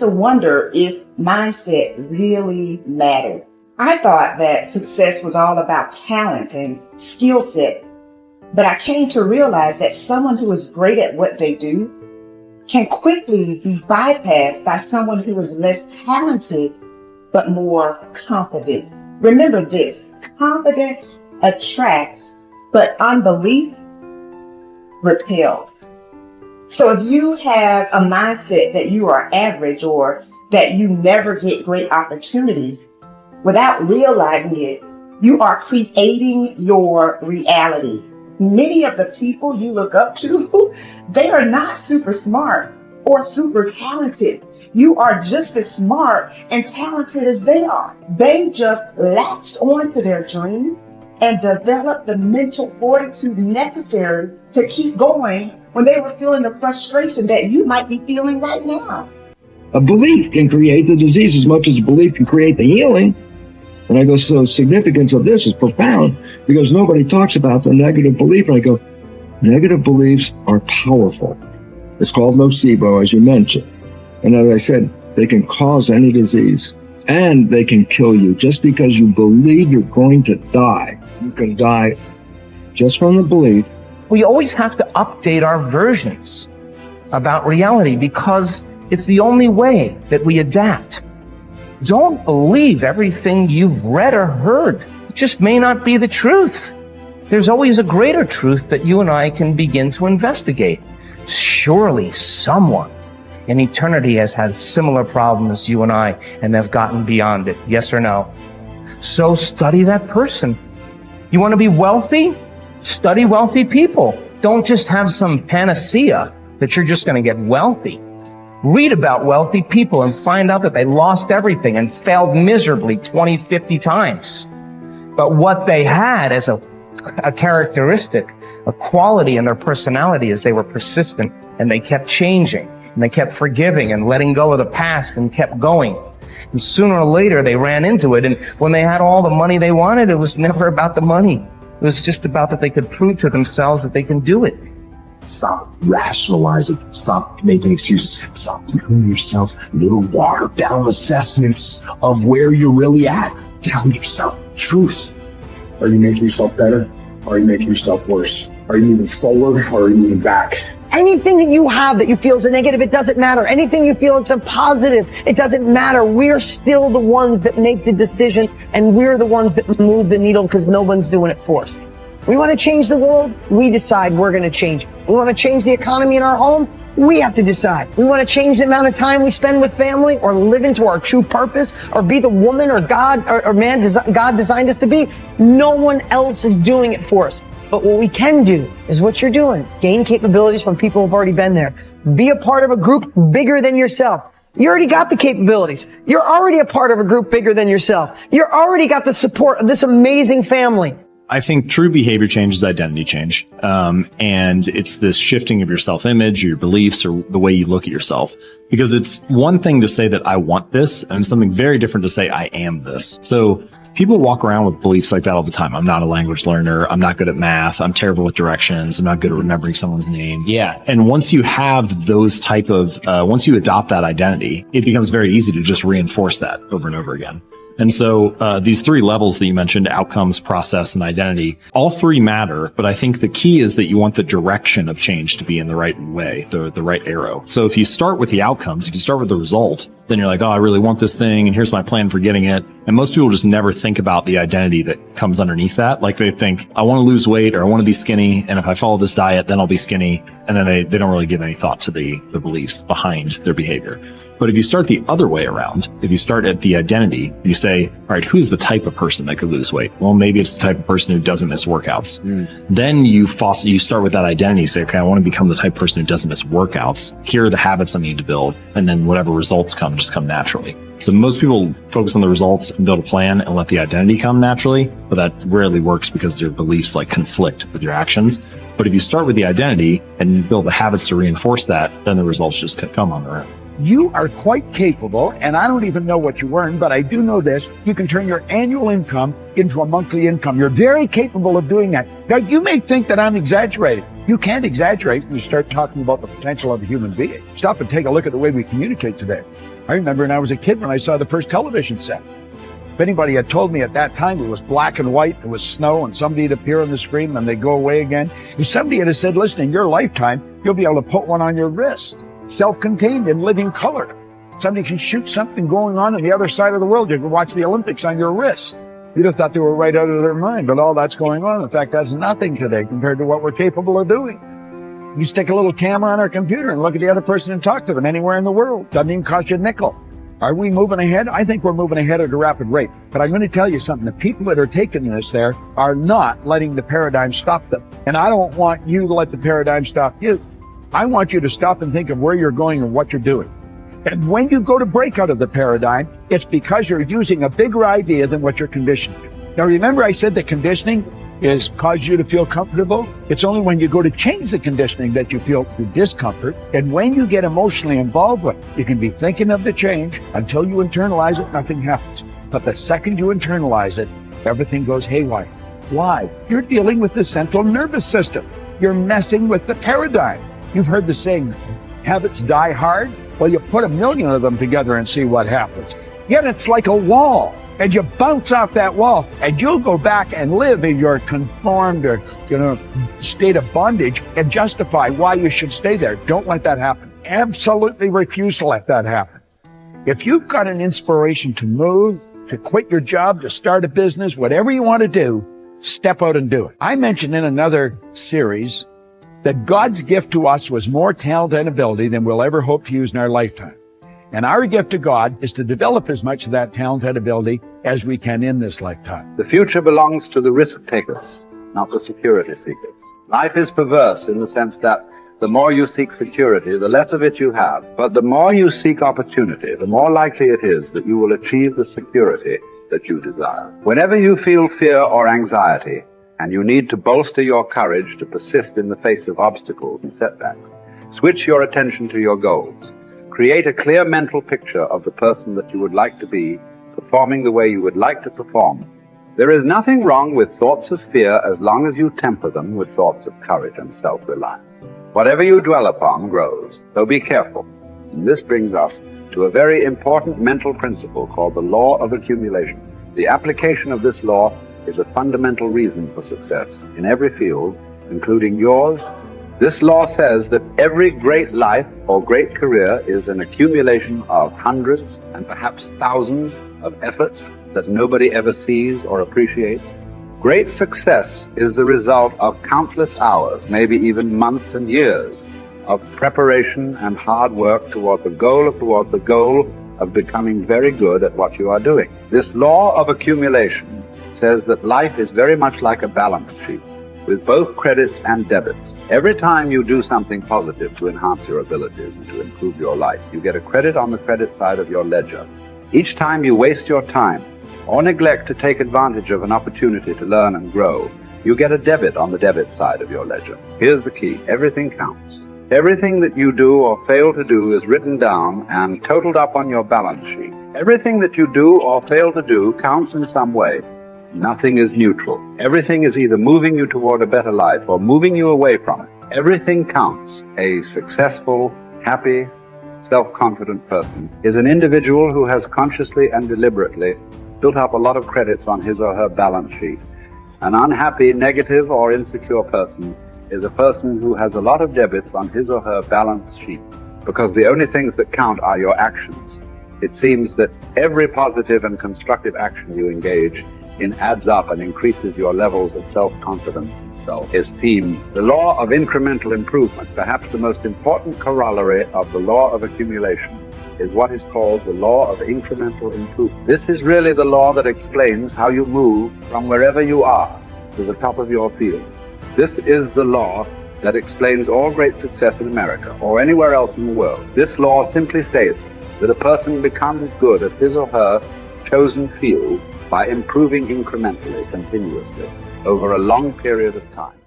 to wonder if mindset really mattered. I thought that success was all about talent and skill set, but I came to realize that someone who is great at what they do can quickly be bypassed by someone who is less talented but more confident. Remember this, confidence attracts, but unbelief repels. So if you have a mindset that you are average or that you never get great opportunities, without realizing it, you are creating your reality. Many of the people you look up to, they are not super smart or super talented. You are just as smart and talented as they are. They just latched on to their dream and developed the mental fortitude necessary to keep going when they were feeling the frustration that you might be feeling right now. A belief can create the disease as much as a belief can create the healing. And I go, so the significance of this is profound because nobody talks about the negative belief. And I go, negative beliefs are powerful. It's called nocebo, as you mentioned. And as I said, they can cause any disease and they can kill you. Just because you believe you're going to die, you can die just from the belief. We always have to update our versions about reality because it's the only way that we adapt. Don't believe everything you've read or heard. It just may not be the truth. There's always a greater truth that you and I can begin to investigate. Surely someone in eternity has had similar problems as you and I, and they've gotten beyond it. Yes or no? So study that person. You want to be wealthy? Study wealthy people. Don't just have some panacea that you're just going to get wealthy. Read about wealthy people and find out that they lost everything and failed miserably 20, 50 times. But what they had as a characteristic, a quality in their personality is they were persistent and they kept changing and they kept forgiving and letting go of the past and kept going. And sooner or later they ran into it, and when they had all the money they wanted, it was never about the money. It was just about that they could prove to themselves that they can do it. Stop rationalizing. Stop making excuses. Stop giving yourself little watered down assessments of where you're really at. Tell yourself the truth. Are you making yourself better? Or are you making yourself worse? Are you moving forward or are you moving back? Anything that you have that you feel is a negative, it doesn't matter. Anything you feel it's a positive, it doesn't matter. We're still the ones that make the decisions and we're the ones that move the needle because no one's doing it for us. We want to change the world, we decide we're going to change it. We want to change the economy in our home, we have to decide. We want to change the amount of time we spend with family or live into our true purpose or be the woman or God or man God designed us to be. No one else is doing it for us. But what we can do is what you're doing. Gain capabilities from people who've already been there. Be a part of a group bigger than yourself. You already got the capabilities. You're already a part of a group bigger than yourself. You already got the support of this amazing family. I think true behavior change is identity change. And it's this shifting of your self-image, your beliefs, or the way you look at yourself. Because it's one thing to say that I want this, and something very different to say I am this. So people walk around with beliefs like that all the time. I'm not a language learner. I'm not good at math. I'm terrible with directions. I'm not good at remembering someone's name. Yeah. And once you have those type of, once you adopt that identity, it becomes very easy to just reinforce that over and over again. And so these three levels that you mentioned, outcomes, process, and identity, all three matter. But I think the key is that you want the direction of change to be in the right way, the right arrow. So if you start with the outcomes, if you start with the result, then you're like, oh, I really want this thing, and here's my plan for getting it. And most people just never think about the identity that comes underneath that. Like they think, I want to lose weight or I want to be skinny, and if I follow this diet, then I'll be skinny. And then they don't really give any thought to the beliefs behind their behavior. But if you start the other way around, if you start at the identity, you say, all right, who's the type of person that could lose weight? Well, maybe it's the type of person who doesn't miss workouts. Then you start with that identity. You say, okay, I want to become the type of person who doesn't miss workouts. Here are the habits I need to build. And then whatever results come, just come naturally. So most people focus on the results and build a plan and let the identity come naturally, but that rarely works because their beliefs like conflict with your actions. But if you start with the identity and you build the habits to reinforce that, then the results just come on their own. You are quite capable, and I don't even know what you earn, but I do know this. You can turn your annual income into a monthly income. You're very capable of doing that. Now, you may think that I'm exaggerating. You can't exaggerate when you start talking about the potential of a human being. Stop and take a look at the way we communicate today. I remember when I was a kid when I saw the first television set. If anybody had told me at that time it was black and white, it was snow, and somebody would appear on the screen and they'd go away again. If somebody had said, listen, in your lifetime, you'll be able to put one on your wrist, self-contained in living color. Somebody can shoot something going on the other side of the world. You can watch the Olympics on your wrist. You'd have thought they were right out of their mind, but all that's going on. In fact, that's nothing today compared to what we're capable of doing. You stick a little camera on our computer and look at the other person and talk to them anywhere in the world. Doesn't even cost you a nickel. Are we moving ahead? I think we're moving ahead at a rapid rate. But I'm going to tell you something. The people that are taking this there are not letting the paradigm stop them. And I don't want you to let the paradigm stop you. I want you to stop and think of where you're going and what you're doing. And when you go to break out of the paradigm, it's because you're using a bigger idea than what you're conditioned to. Now, remember I said that conditioning is cause you to feel comfortable? It's only when you go to change the conditioning that you feel the discomfort. And when you get emotionally involved with it, you can be thinking of the change until you internalize it, nothing happens. But the second you internalize it, everything goes haywire. Why? You're dealing with the central nervous system. You're messing with the paradigm. You've heard the saying, habits die hard. Well, you put 1,000,000 of them together and see what happens. Yet it's like a wall. And you bounce off that wall, and you'll go back and live in your conformed or, state of bondage and justify why you should stay there. Don't let that happen. Absolutely refuse to let that happen. If you've got an inspiration to move, to quit your job, to start a business, whatever you want to do, step out and do it. I mentioned in another series that God's gift to us was more talent and ability than we'll ever hope to use in our lifetime. And our gift to God is to develop as much of that talent and ability as we can in this lifetime. The future belongs to the risk takers, not the security seekers. Life is perverse in the sense that the more you seek security, the less of it you have. But the more you seek opportunity, the more likely it is that you will achieve the security that you desire. Whenever you feel fear or anxiety, and you need to bolster your courage to persist in the face of obstacles and setbacks, switch your attention to your goals. Create a clear mental picture of the person that you would like to be, performing the way you would like to perform. There is nothing wrong with thoughts of fear as long as you temper them with thoughts of courage and self-reliance. Whatever you dwell upon grows, so be careful. And this brings us to a very important mental principle called the law of accumulation. The application of this law is a fundamental reason for success in every field, including yours. This law says that every great life or great career is an accumulation of hundreds and perhaps thousands of efforts that nobody ever sees or appreciates. Great success is the result of countless hours, maybe even months and years, of preparation and hard work toward the goal of becoming very good at what you are doing. This law of accumulation says that life is very much like a balance sheet, with both credits and debits. Every time you do something positive to enhance your abilities and to improve your life, you get a credit on the credit side of your ledger. Each time you waste your time or neglect to take advantage of an opportunity to learn and grow, you get a debit on the debit side of your ledger. Here's the key. Everything counts. Everything that you do or fail to do is written down and totaled up on your balance sheet. Everything that you do or fail to do counts in some way. Nothing is neutral. Everything is either moving you toward a better life or moving you away from it. Everything counts. A successful, happy, self-confident person is an individual who has consciously and deliberately built up a lot of credits on his or her balance sheet. An unhappy, negative, or insecure person is a person who has a lot of debits on his or her balance sheet, because the only things that count are your actions. It seems that every positive and constructive action you engage in adds up and increases your levels of self-confidence and self-esteem. The law of incremental improvement, perhaps the most important corollary of the law of accumulation, is what is called the law of incremental improvement. This is really the law that explains how you move from wherever you are to the top of your field. This is the law that explains all great success in America or anywhere else in the world. This law simply states that a person becomes good at his or her chosen field by improving incrementally, continuously, over a long period of time.